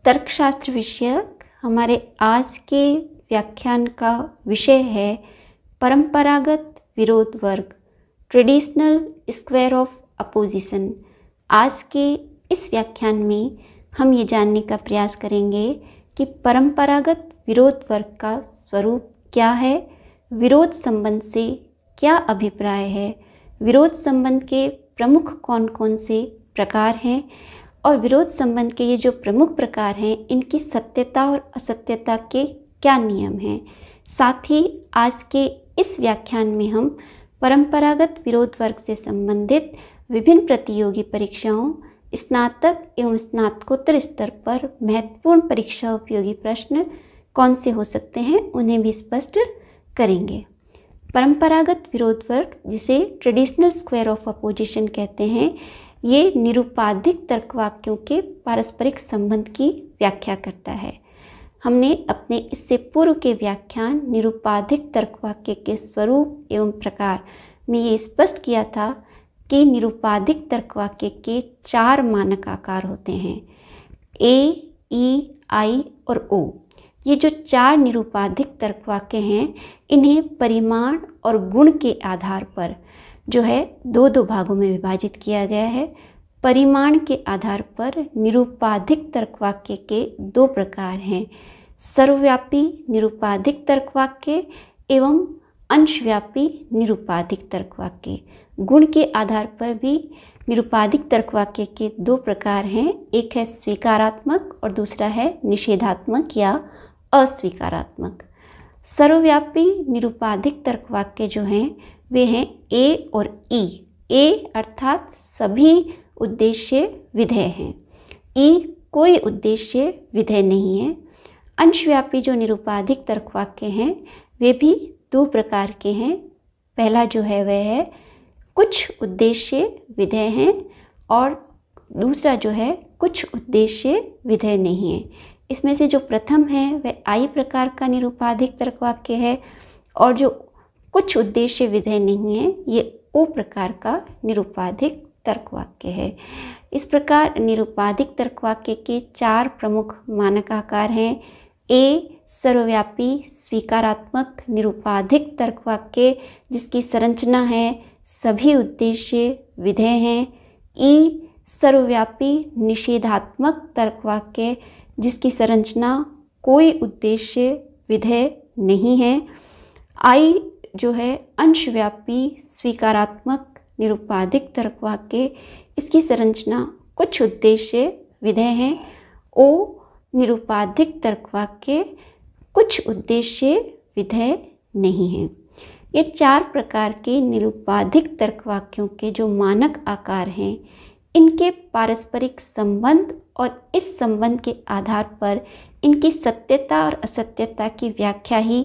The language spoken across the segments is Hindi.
तर्कशास्त्र विषयक हमारे आज के व्याख्यान का विषय है परंपरागत विरोध वर्ग, ट्रेडिशनल स्क्वायर ऑफ अपोजिशन। आज के इस व्याख्यान में हम ये जानने का प्रयास करेंगे कि परंपरागत विरोध वर्ग का स्वरूप क्या है, विरोध संबंध से क्या अभिप्राय है, विरोध संबंध के प्रमुख कौन कौन से प्रकार हैं और विरोध संबंध के ये जो प्रमुख प्रकार हैं इनकी सत्यता और असत्यता के क्या नियम हैं। साथ ही आज के इस व्याख्यान में हम परंपरागत विरोध वर्ग से संबंधित विभिन्न प्रतियोगी परीक्षाओं, स्नातक एवं स्नातकोत्तर स्तर पर महत्वपूर्ण परीक्षा उपयोगी प्रश्न कौन से हो सकते हैं उन्हें भी स्पष्ट करेंगे। परंपरागत विरोध वर्ग, जिसे ट्रेडिशनल स्क्वायर ऑफ अपोजिशन कहते हैं, ये निरुपाधिक तर्कवाक्यों के पारस्परिक संबंध की व्याख्या करता है। हमने अपने इससे पूर्व के व्याख्यान निरुपाधिक तर्कवाक्य के स्वरूप एवं प्रकार में ये स्पष्ट किया था कि निरुपाधिक तर्कवाक्य के 4 मानक आकार होते हैं, ए, ई, आई और ओ। ये जो 4 निरुपाधिक तर्कवाक्य हैं इन्हें परिमाण और गुण के आधार पर जो है दो भागों में विभाजित किया गया है। परिमाण के आधार पर निरुपाधिक तर्कवाक्य के 2 प्रकार हैं, सर्वव्यापी निरुपाधिक तर्कवाक्य एवं अंशव्यापी निरुपाधिक तर्कवाक्य। गुण के आधार पर भी निरुपाधिक तर्कवाक्य के 2 प्रकार हैं, एक है स्वीकारात्मक और दूसरा है निषेधात्मक या अस्वीकारात्मक। सर्वव्यापी निरुपाधिक तर्कवाक्य जो हैं वे हैं ए और ई। ए अर्थात सभी उद्देश्य विधेय हैं, ई कोई उद्देश्य विधेय नहीं है। अंशव्यापी जो निरुपाधिक तर्कवाक्य हैं वे भी 2 प्रकार के हैं। पहला जो है वह है कुछ उद्देश्य विधेय हैं और दूसरा जो है कुछ उद्देश्य विधेय नहीं है। इसमें से जो प्रथम है वह आई प्रकार का निरुपाधिक तर्कवाक्य है और जो कुछ उद्देश्य विधेय नहीं है ये ओ प्रकार का निरुपाधिक तर्कवाक्य है। इस प्रकार निरुपाधिक तर्कवाक्य के 4 प्रमुख मानक आकार हैं। ए, सर्वव्यापी स्वीकारात्मक निरुपाधिक तर्कवाक्य जिसकी संरचना है सभी उद्देश्य विधेय हैं। ई, सर्वव्यापी निषेधात्मक तर्कवाक्य जिसकी संरचना कोई उद्देश्य विधेय नहीं है। आई जो है अंशव्यापी स्वीकारात्मक निरुपाधिक तर्कवाक्य, इसकी संरचना कुछ उद्देश्य विधेय हैं। ओ, निरुपाधिक तर्कवाक्य कुछ उद्देश्य विधेय नहीं है। ये 4 प्रकार के निरुपाधिक तर्कवाक्यों के जो मानक आकार हैं इनके पारस्परिक संबंध और इस संबंध के आधार पर इनकी सत्यता और असत्यता की व्याख्या ही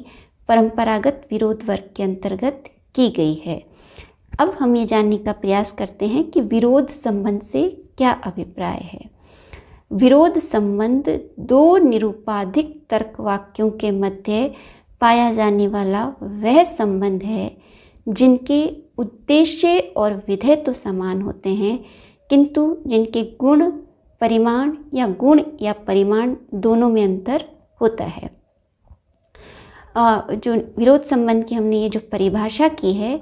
परंपरागत विरोध वर्ग के अंतर्गत की गई है। अब हम ये जानने का प्रयास करते हैं कि विरोध संबंध से क्या अभिप्राय है। विरोध संबंध 2 निरुपाधिक तर्कवाक्यों के मध्य पाया जाने वाला वह संबंध है जिनके उद्देश्य और विधेय तो समान होते हैं किंतु जिनके गुण परिमाण या गुण या परिमाण दोनों में अंतर होता है। जो विरोध संबंध की हमने ये जो परिभाषा की है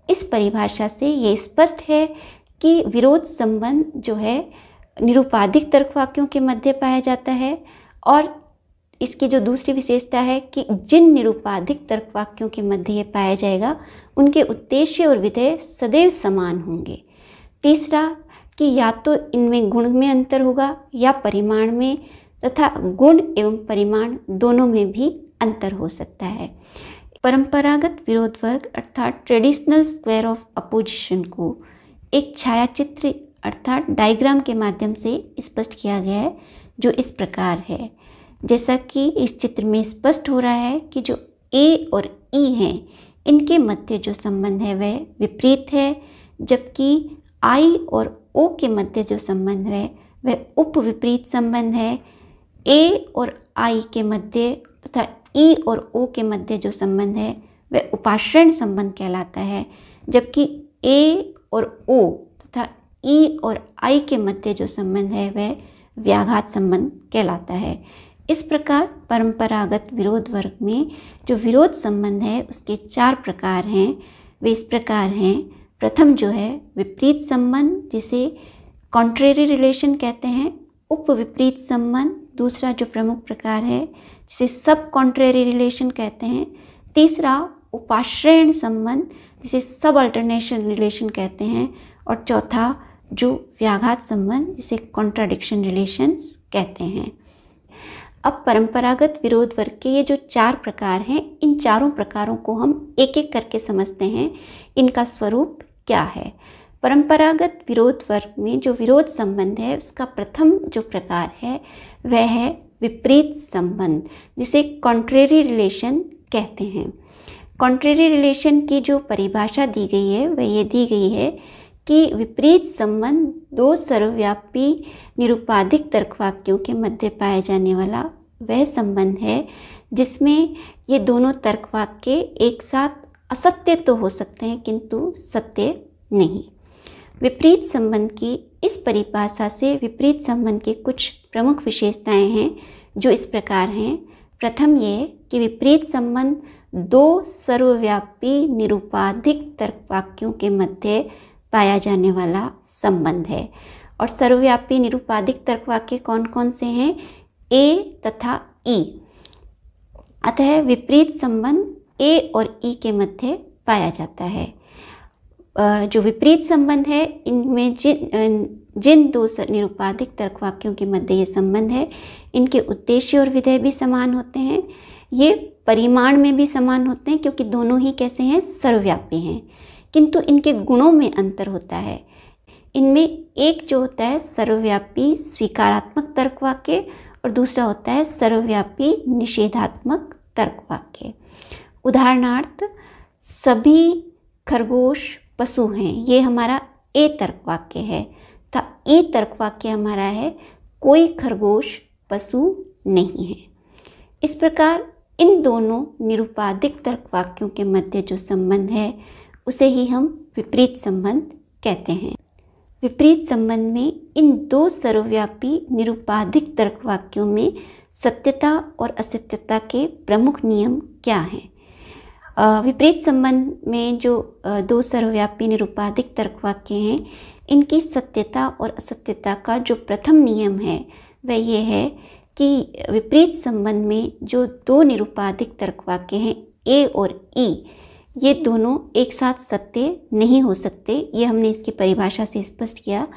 इस परिभाषा से ये स्पष्ट है कि विरोध संबंध जो है निरुपाधिक तर्कवाक्यों के मध्य पाया जाता है और इसकी जो दूसरी विशेषता है कि जिन निरुपाधिक तर्कवाक्यों के मध्य ये पाया जाएगा उनके उद्देश्य और विधेय सदैव समान होंगे। तीसरा कि या तो इनमें गुण में अंतर होगा या परिमाण में, तथा गुण एवं परिमाण दोनों में भी अंतर हो सकता है। परंपरागत विरोध वर्ग अर्थात ट्रेडिशनल स्क्वायर ऑफ अपोजिशन को एक छायाचित्र अर्थात डायग्राम के माध्यम से स्पष्ट किया गया है जो इस प्रकार है। जैसा कि इस चित्र में स्पष्ट हो रहा है कि जो ए और ई हैं इनके मध्य जो संबंध है वह विपरीत है, जबकि आई और ओ के मध्य जो संबंध है वह उप विपरीत संबंध है। ए और आई के मध्य तथा ई और ओ के मध्य जो संबंध है वह उपाश्रयण संबंध कहलाता है, जबकि ए और ओ तथा ई और आई के मध्य जो संबंध है वह व्याघात संबंध कहलाता है। इस प्रकार परंपरागत विरोध वर्ग में जो विरोध संबंध है उसके 4 प्रकार हैं। वे इस प्रकार हैं। प्रथम जो है विपरीत संबंध, जिसे कॉन्ट्रेरी रिलेशन कहते हैं। उप विपरीत संबंध दूसरा जो प्रमुख प्रकार है, जिसे सब कॉन्ट्रेरी रिलेशन कहते हैं। तीसरा उपाश्रयण संबंध, जिसे सब अल्टरनेशन रिलेशन कहते हैं। और चौथा जो व्याघात संबंध, जिसे कॉन्ट्राडिक्शन रिलेशंस कहते हैं। अब परंपरागत विरोध वर्ग के ये जो 4 प्रकार हैं, इन चारों प्रकारों को हम एक एक करके समझते हैं। इनका स्वरूप क्या है? परंपरागत विरोध वर्ग में जो विरोध संबंध है उसका प्रथम जो प्रकार है वह है विपरीत संबंध, जिसे कॉन्ट्रेरी रिलेशन कहते हैं। कॉन्ट्रेरी रिलेशन की जो परिभाषा दी गई है वह ये दी गई है कि विपरीत संबंध 2 सर्वव्यापी निरुपाधिक तर्कवाक्यों के मध्य पाया जाने वाला वह संबंध है जिसमें ये दोनों तर्कवाक्य एक साथ असत्य तो हो सकते हैं किंतु सत्य नहीं। विपरीत संबंध की इस परिभाषा से विपरीत संबंध की कुछ प्रमुख विशेषताएं हैं जो इस प्रकार हैं। प्रथम ये कि विपरीत संबंध 2 सर्वव्यापी निरुपाधिक तर्कवाक्यों के मध्य पाया जाने वाला संबंध है। और सर्वव्यापी निरुपाधिक तर्कवाक्य कौन कौन से हैं? ए तथा ई। अतः विपरीत संबंध ए और ई के मध्य पाया जाता है। जो विपरीत संबंध है इनमें जिन 2 निरुपाधिक तर्कवाक्यों के मध्य ये संबंध है, इनके उद्देश्य और विधेय भी समान होते हैं। ये परिमाण में भी समान होते हैं क्योंकि दोनों ही कैसे हैं? सर्वव्यापी हैं। किंतु इनके गुणों में अंतर होता है। इनमें एक जो होता है सर्वव्यापी स्वीकारात्मक तर्कवाक्य और दूसरा होता है सर्वव्यापी निषेधात्मक तर्कवाक्य। उदाहरणार्थ, सभी खरगोश पशु हैं, ये हमारा ए तर्कवाक्य है। तथा ई तर्कवाक्य हमारा है कोई खरगोश पशु नहीं है। इस प्रकार इन दोनों निरुपाधिक तर्कवाक्यों के मध्य जो संबंध है उसे ही हम विपरीत संबंध कहते हैं। विपरीत संबंध में इन 2 सर्वव्यापी निरुपाधिक तर्कवाक्यों में सत्यता और असत्यता के प्रमुख नियम क्या हैं? विपरीत संबंध में जो 2 सर्वव्यापी निरुपाधिक तर्कवाक्य हैं, इनकी सत्यता और असत्यता का जो प्रथम नियम है वह ये है कि विपरीत संबंध में जो 2 निरुपाधिक तर्कवाक्य हैं ए और ई, ये दोनों एक साथ सत्य नहीं हो सकते। ये हमने इसकी परिभाषा से स्पष्ट किया।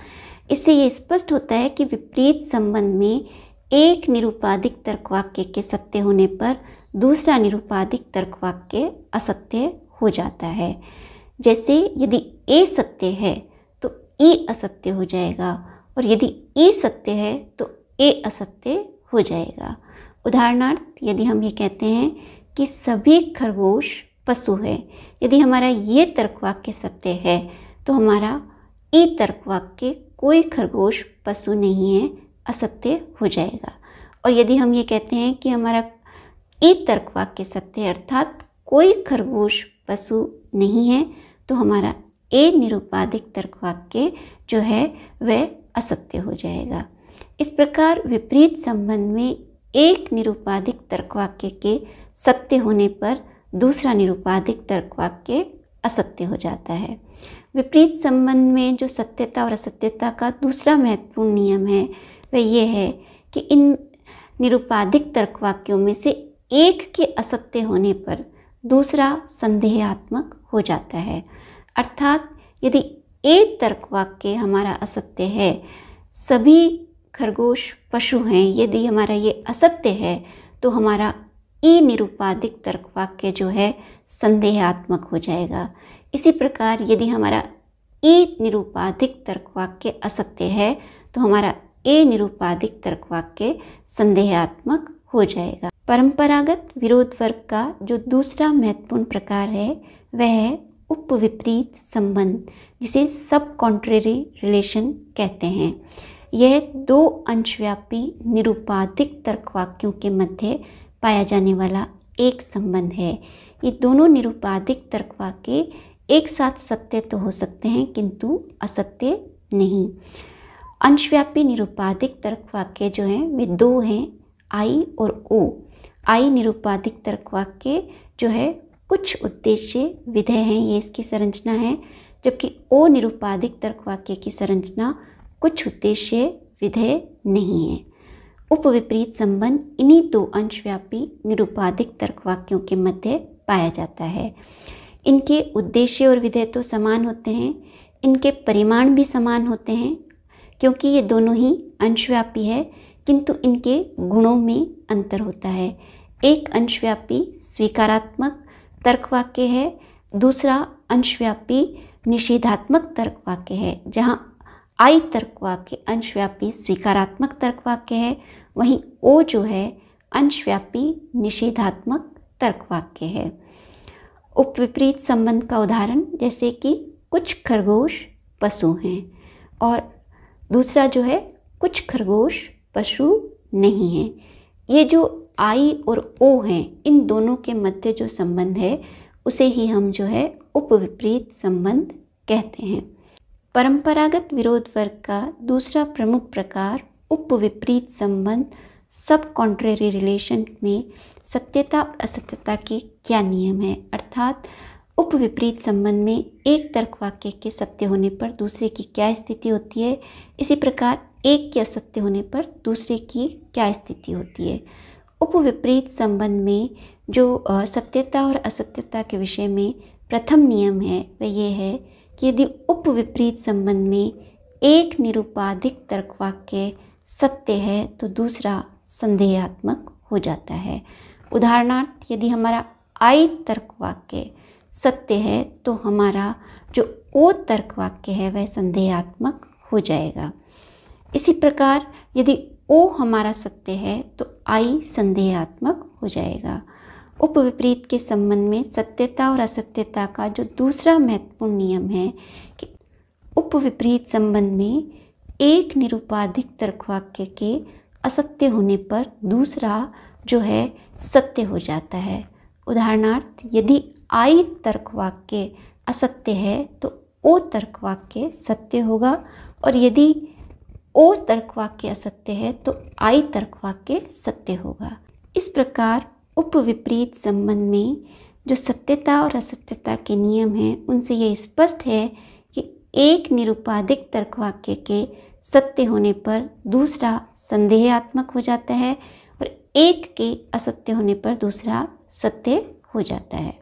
इससे ये स्पष्ट होता है कि विपरीत संबंध में एक निरुपाधिक तर्कवाक्य के सत्य होने पर दूसरा निरुपाधिक तर्कवाक्य असत्य हो जाता है। जैसे यदि ए सत्य है तो ई असत्य हो जाएगा और यदि ई सत्य है तो ए असत्य हो जाएगा। उदाहरणार्थ, यदि हम ये कहते हैं कि सभी खरगोश पशु है, यदि हमारा ये तर्कवाक्य सत्य है तो हमारा ई तर्कवाक्य कोई खरगोश पशु नहीं है असत्य हो जाएगा। और यदि हम ये कहते हैं कि हमारा ई तर्कवाक्य सत्य है अर्थात कोई खरगोश पशु नहीं है तो हमारा ए निरुपाधिक तर्कवाक्य जो है वह असत्य हो जाएगा। इस प्रकार विपरीत संबंध में एक निरुपाधिक तर्कवाक्य के सत्य होने पर दूसरा निरुपाधिक तर्कवाक्य असत्य हो जाता है। विपरीत संबंध में जो सत्यता और असत्यता का दूसरा महत्वपूर्ण नियम है वह ये है कि इन निरुपाधिक तर्कवाक्यों में से एक के असत्य होने पर दूसरा संदेहात्मक हो जाता है। अर्थात यदि एक तर्कवाक्य हमारा असत्य है, सभी खरगोश पशु हैं, यदि हमारा ये असत्य है तो हमारा ई निरुपाधिक तर्कवाक्य जो है संदेहात्मक हो जाएगा। इसी प्रकार यदि हमारा ई निरुपाधिक तर्कवाक्य असत्य है तो हमारा ए निरुपाधिक तर्कवाक्य संदेहात्मक हो जाएगा। परंपरागत विरोध वर्ग का जो दूसरा महत्वपूर्ण प्रकार है वह है उपविपरीत संबंध, जिसे सब कॉन्ट्रेरी रिलेशन कहते हैं। यह 2 अंशव्यापी निरुपाधिक तर्कवाक्यों के मध्य पाया जाने वाला एक संबंध है। ये दोनों निरुपाधिक तर्कवाक्य एक साथ सत्य तो हो सकते हैं किंतु असत्य नहीं। अंशव्यापी निरुपाधिक तर्क वाक्य जो हैं वे दो हैं, आई और ओ। आई निरुपाधिक तर्क वाक्य जो है कुछ उद्देश्य विधेय हैं, ये इसकी संरचना है, जबकि ओ निरुपाधिक तर्क वाक्य की संरचना कुछ उद्देश्य विधेय नहीं है। उपविपरीत संबंध इन्हीं दो अंशव्यापी निरुपाधिक तर्क वाक्यों के मध्य पाया जाता है। इनके उद्देश्य और विधेय तो समान होते हैं, इनके परिमाण भी समान होते हैं, क्योंकि ये दोनों ही अंशव्यापी है, किंतु इनके गुणों में अंतर होता है। एक अंशव्यापी स्वीकारात्मक तर्क वाक्य है, दूसरा अंशव्यापी निषेधात्मक तर्क वाक्य है। जहाँ आई तर्क वाक्य अंशव्यापी स्वीकारात्मक तर्क वाक्य है, वहीं ओ जो है अंशव्यापी निषेधात्मक तर्क वाक्य है। उपविपरीत संबंध का उदाहरण जैसे कि कुछ खरगोश पशु हैं, और दूसरा जो है कुछ खरगोश पशु नहीं हैं। ये जो आई और ओ हैं, इन दोनों के मध्य जो संबंध है उसे ही हम जो है उपविपरीत संबंध कहते हैं। परंपरागत विरोध वर्ग का दूसरा प्रमुख प्रकार उपविपरीत संबंध सब कॉन्ट्रेरी रिलेशन में सत्यता और असत्यता के क्या नियम है, अर्थात उपविपरीत संबंध में एक तर्क वाक्य के सत्य होने पर दूसरे की क्या स्थिति होती है, इसी प्रकार एक के असत्य होने पर दूसरे की क्या स्थिति होती है। उपविपरीत संबंध में जो सत्यता और असत्यता के विषय में प्रथम नियम है वह ये है कि यदि उपविपरीत संबंध में एक निरुपाधिक तर्क वाक्य सत्य है तो दूसरा संदेहात्मक हो जाता है। उदाहरणार्थ, यदि हमारा आई तर्क वाक्य सत्य है तो हमारा जो ओ तर्क वाक्य है वह संदेहात्मक हो जाएगा। इसी प्रकार यदि ओ हमारा सत्य है तो आई संदेहात्मक हो जाएगा। उपविपरीत के संबंध में सत्यता और असत्यता का जो दूसरा महत्वपूर्ण नियम है कि उपविपरीत संबंध में एक निरुपाधिक तर्क वाक्य के असत्य होने पर दूसरा जो है सत्य हो जाता है। उदाहरणार्थ, यदि आई तर्क वाक्य असत्य है तो ओ तर्क वाक्य सत्य होगा, और यदि ओ तर्क वाक्य असत्य है तो आई तर्क वाक्य सत्य होगा। इस प्रकार उपविपरीत संबंध में जो सत्यता और असत्यता के नियम हैं उनसे यह स्पष्ट है कि एक निरुपाधिक तर्क वाक्य के सत्य होने पर दूसरा संदेहात्मक हो जाता है और एक के असत्य होने पर दूसरा सत्य हो जाता है।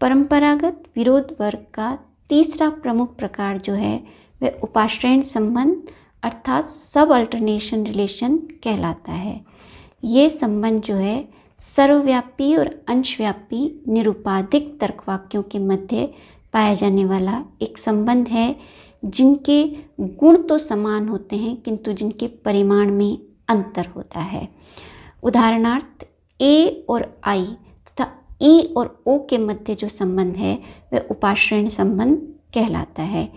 परंपरागत विरोध वर्ग का तीसरा प्रमुख प्रकार जो है वह उपाश्रयण संबंध अर्थात सब अल्टरनेशन रिलेशन कहलाता है। ये संबंध जो है सर्वव्यापी और अंशव्यापी निरुपाधिक तर्क वाक्यों के मध्य पाया जाने वाला एक संबंध है, जिनके गुण तो समान होते हैं किंतु जिनके परिमाण में अंतर होता है। उदाहरणार्थ, ए और आई तथा ई और ओ के मध्य जो संबंध है वह उपाश्रयण संबंध कहलाता है।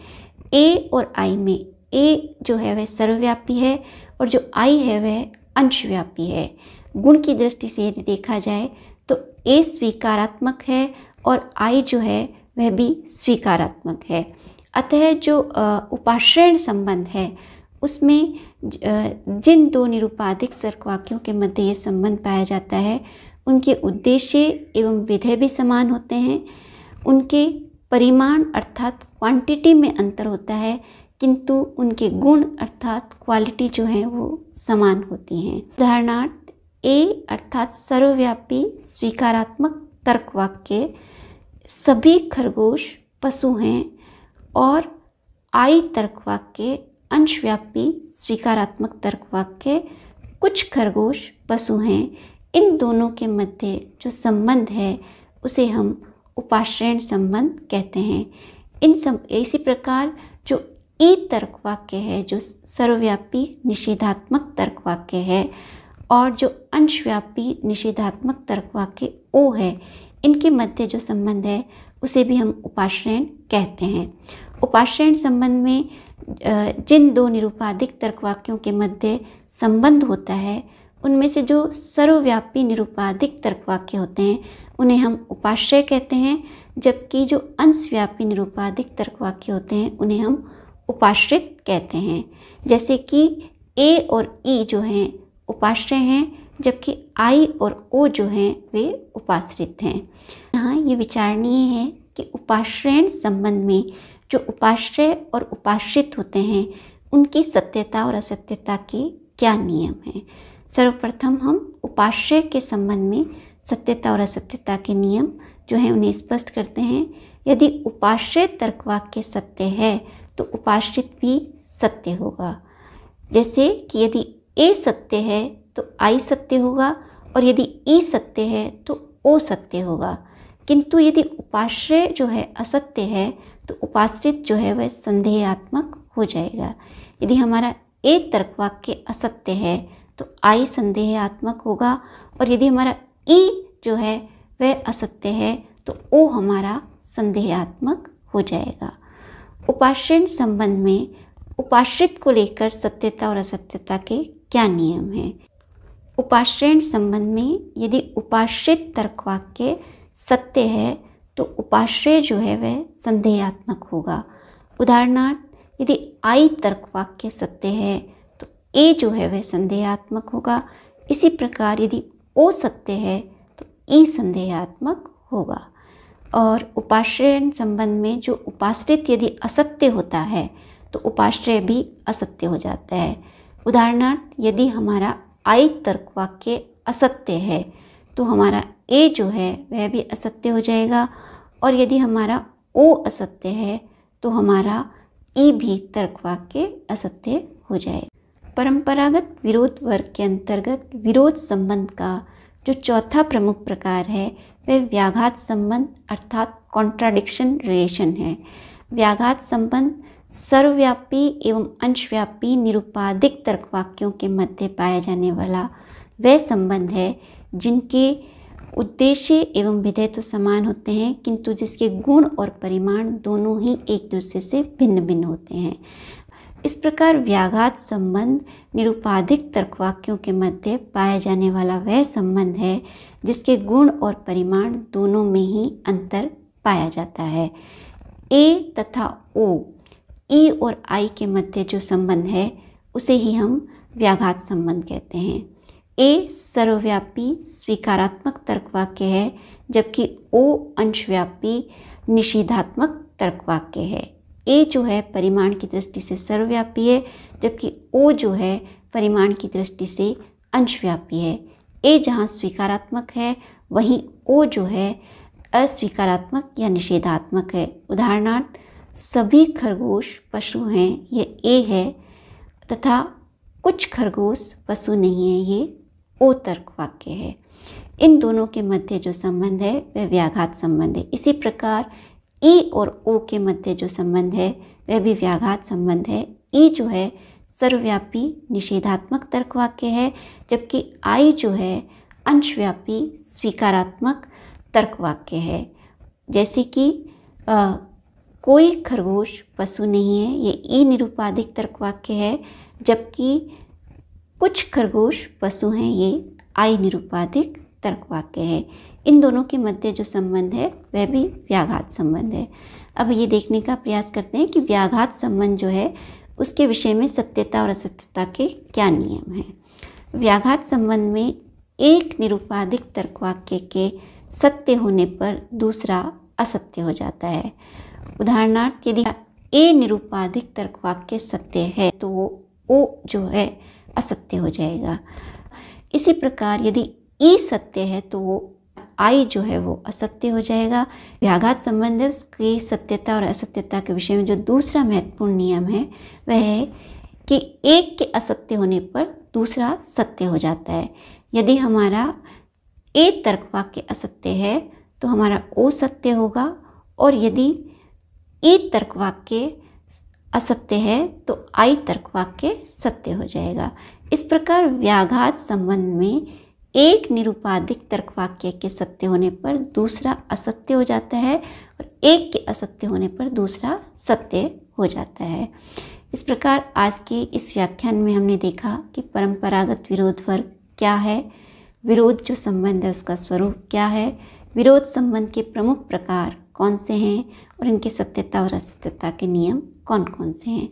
ए और आई में ए जो है वह सर्वव्यापी है और जो आई है वह अंशव्यापी है। गुण की दृष्टि से यदि देखा जाए तो ए स्वीकारात्मक है और आई जो है वह भी स्वीकारात्मक है। अतः जो उपाश्रयण संबंध है उसमें जिन दो निरुपाधिक तर्क वाक्यों के मध्य ये संबंध पाया जाता है उनके उद्देश्य एवं विधेय भी समान होते हैं। उनके परिमाण अर्थात क्वांटिटी में अंतर होता है, किंतु उनके गुण अर्थात क्वालिटी जो है वो समान होती हैं। उदाहरणार्थ, ए अर्थात सर्वव्यापी स्वीकारात्मक तर्क वाक्य सभी खरगोश पशु हैं और आई तर्क वाक्य अंशव्यापी स्वीकारात्मक तर्क वाक्य कुछ खरगोश पशु हैं। इन दोनों के मध्य जो संबंध है उसे हम उपाश्रयण संबंध कहते हैं। इसी प्रकार जो ई तर्क वाक्य है जो सर्वव्यापी निषेधात्मक तर्क वाक्य है और जो अंशव्यापी निषेधात्मक तर्क वाक्य ओ है, इनके मध्य जो संबंध है उसे भी हम उपाश्रयण कहते हैं। उपाश्रयण संबंध में जिन दो निरुपाधिक तर्क वाक्यों के मध्य संबंध होता है उनमें से जो सर्वव्यापी निरुपाधिक तर्क वाक्य होते हैं उन्हें हम उपाश्रय कहते हैं, जबकि जो अंशव्यापी निरुपाधिक तर्क वाक्य होते हैं उन्हें हम उपाश्रित कहते हैं। जैसे कि ए और ई जो हैं उपाश्रय हैं, जबकि आई और ओ जो हैं वे उपाश्रित हैं। यहाँ ये विचारणीय है कि उपाश्रयण संबंध में जो उपाश्रय और उपाश्रित होते हैं उनकी सत्यता और असत्यता के क्या नियम हैं। सर्वप्रथम हम उपाश्रय के संबंध में सत्यता और असत्यता के नियम जो हैं उन्हें स्पष्ट करते हैं। यदि उपाश्रय तर्कवाक्य सत्य है तो उपाश्रित भी सत्य होगा। जैसे कि यदि ए सत्य है तो आई सत्य होगा, और यदि ई सत्य है तो ओ सत्य होगा। किंतु यदि उपाश्रय जो है असत्य है तो उपाश्रित जो है वह संदेहात्मक हो जाएगा। यदि हमारा ए तर्कवाक्य असत्य है तो आई संदेहात्मक होगा, और यदि हमारा ई जो है वह असत्य है तो ओ हमारा संदेहात्मक हो जाएगा। उपाश्रय संबंध में उपाश्रित को लेकर सत्यता और असत्यता के क्या नियम हैं। उपाश्रय संबंध में यदि उपाश्रित तर्कवाक्य सत्य है तो उपाश्रय जो है वह संदेहात्मक होगा। उदाहरणार्थ यदि आई तर्कवाक्य सत्य है तो ए जो है वह संदेहात्मक होगा। इसी प्रकार यदि ओ सत्य है तो ई संदेहात्मक होगा। और उपाश्रय संबंध में जो उपाश्रित यदि असत्य होता है तो उपाश्रय भी असत्य हो जाता है। उदाहरणार्थ यदि हमारा आई तर्कवाक्य असत्य है तो हमारा ए जो है वह भी असत्य हो जाएगा, और यदि हमारा ओ असत्य है तो हमारा ई भी तर्कवाक्य असत्य हो जाएगा। परंपरागत विरोध वर्ग के अंतर्गत विरोध संबंध का जो चौथा प्रमुख प्रकार है वह व्याघात संबंध अर्थात कॉन्ट्राडिक्शन रिलेशन है। व्याघात संबंध सर्वव्यापी एवं अंशव्यापी निरुपाधिक तर्कवाक्यों के मध्य पाया जाने वाला वह संबंध है जिनके उद्देश्य एवं विधेय तो समान होते हैं, किंतु जिसके गुण और परिमाण दोनों ही एक दूसरे से भिन्न भिन्न होते हैं। इस प्रकार व्याघात संबंध निरुपाधिक तर्कवाक्यों के मध्य पाया जाने वाला वह संबंध है जिसके गुण और परिमाण दोनों में ही अंतर पाया जाता है। ए तथा ओ, ई और आई के मध्य जो संबंध है उसे ही हम व्याघात संबंध कहते हैं। ए सर्वव्यापी स्वीकारात्मक तर्कवाक्य है, जबकि ओ अंशव्यापी निषेधात्मक तर्कवाक्य है। ए जो है परिमाण की दृष्टि से सर्वव्यापी है, जबकि ओ जो है परिमाण की दृष्टि से अंशव्यापी है। ए जहाँ स्वीकारात्मक है वहीं ओ जो है अस्वीकारात्मक या निषेधात्मक है। उदाहरणार्थ सभी खरगोश पशु हैं, ये ए है, तथा कुछ खरगोश पशु नहीं है, ये ओ तर्कवाक्य है। इन दोनों के मध्य जो संबंध है वह व्याघात संबंध है। इसी प्रकार ई और ओ के मध्य जो संबंध है वह भी व्याघात संबंध है। ई जो है सर्वव्यापी निषेधात्मक तर्कवाक्य है, जबकि आई जो है अंशव्यापी स्वीकारात्मक तर्कवाक्य है। जैसे कि कोई खरगोश पशु नहीं है, ये ई निरुपाधिक तर्कवाक्य है, जबकि कुछ खरगोश पशु हैं, ये आई निरुपाधिक तर्कवाक्य है। इन दोनों के मध्य जो संबंध है वह भी व्याघात संबंध है। अब ये देखने का प्रयास करते हैं कि व्याघात संबंध जो है उसके विषय में सत्यता और असत्यता के क्या नियम हैं। व्याघात संबंध में एक निरुपाधिक तर्कवाक्य के सत्य होने पर दूसरा असत्य हो जाता है। उदाहरणार्थ यदि ए निरुपाधिक तर्कवाक्य सत्य है तो वो ओ जो है असत्य हो जाएगा। इसी प्रकार यदि ई सत्य है तो वो आई जो है वो असत्य हो जाएगा। व्याघात संबंध है उसकी सत्यता और असत्यता के विषय में जो दूसरा महत्वपूर्ण नियम है वह है कि एक के असत्य होने पर दूसरा सत्य हो जाता है। यदि हमारा ए तर्कवाक्य असत्य है तो हमारा ओ सत्य होगा, और यदि ए तर्कवाक्य असत्य है तो आई तर्कवाक्य सत्य हो जाएगा। इस प्रकार व्याघात संबंध में एक निरुपाधिक तर्कवाक्य के सत्य होने पर दूसरा असत्य हो जाता है, और एक के असत्य होने पर दूसरा सत्य हो जाता है। इस प्रकार आज के इस व्याख्यान में हमने देखा कि परंपरागत विरोध वर्ग क्या है, विरोध जो संबंध है उसका स्वरूप क्या है, विरोध संबंध के प्रमुख प्रकार कौन से हैं और इनकी सत्यता और असत्यता के नियम कौन कौन से हैं।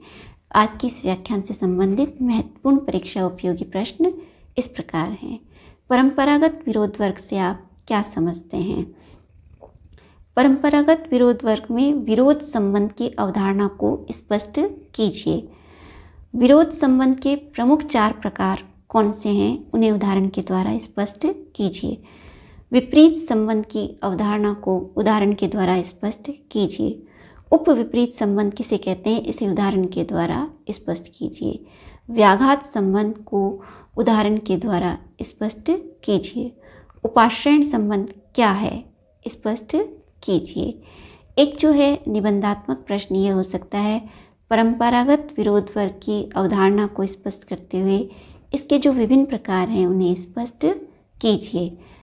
आज के इस व्याख्यान से संबंधित महत्वपूर्ण परीक्षा उपयोगी प्रश्न इस प्रकार हैं। परंपरागत विरोध वर्ग से आप क्या समझते हैं? परंपरागत विरोध वर्ग में विरोध संबंध की अवधारणा को स्पष्ट कीजिए। विरोध संबंध के प्रमुख 4 प्रकार कौन से हैं, उन्हें उदाहरण के द्वारा स्पष्ट कीजिए। विपरीत संबंध की अवधारणा को उदाहरण के द्वारा स्पष्ट कीजिए। उप विपरीत संबंध किसे कहते हैं, इसे उदाहरण के द्वारा स्पष्ट कीजिए। व्याघात संबंध को उदाहरण के द्वारा स्पष्ट कीजिए। उपाश्रयण संबंध क्या है, स्पष्ट कीजिए। एक जो है निबंधात्मक प्रश्न ये हो सकता है, परंपरागत विरोध वर्ग की अवधारणा को स्पष्ट करते हुए इसके जो विभिन्न प्रकार हैं उन्हें स्पष्ट कीजिए।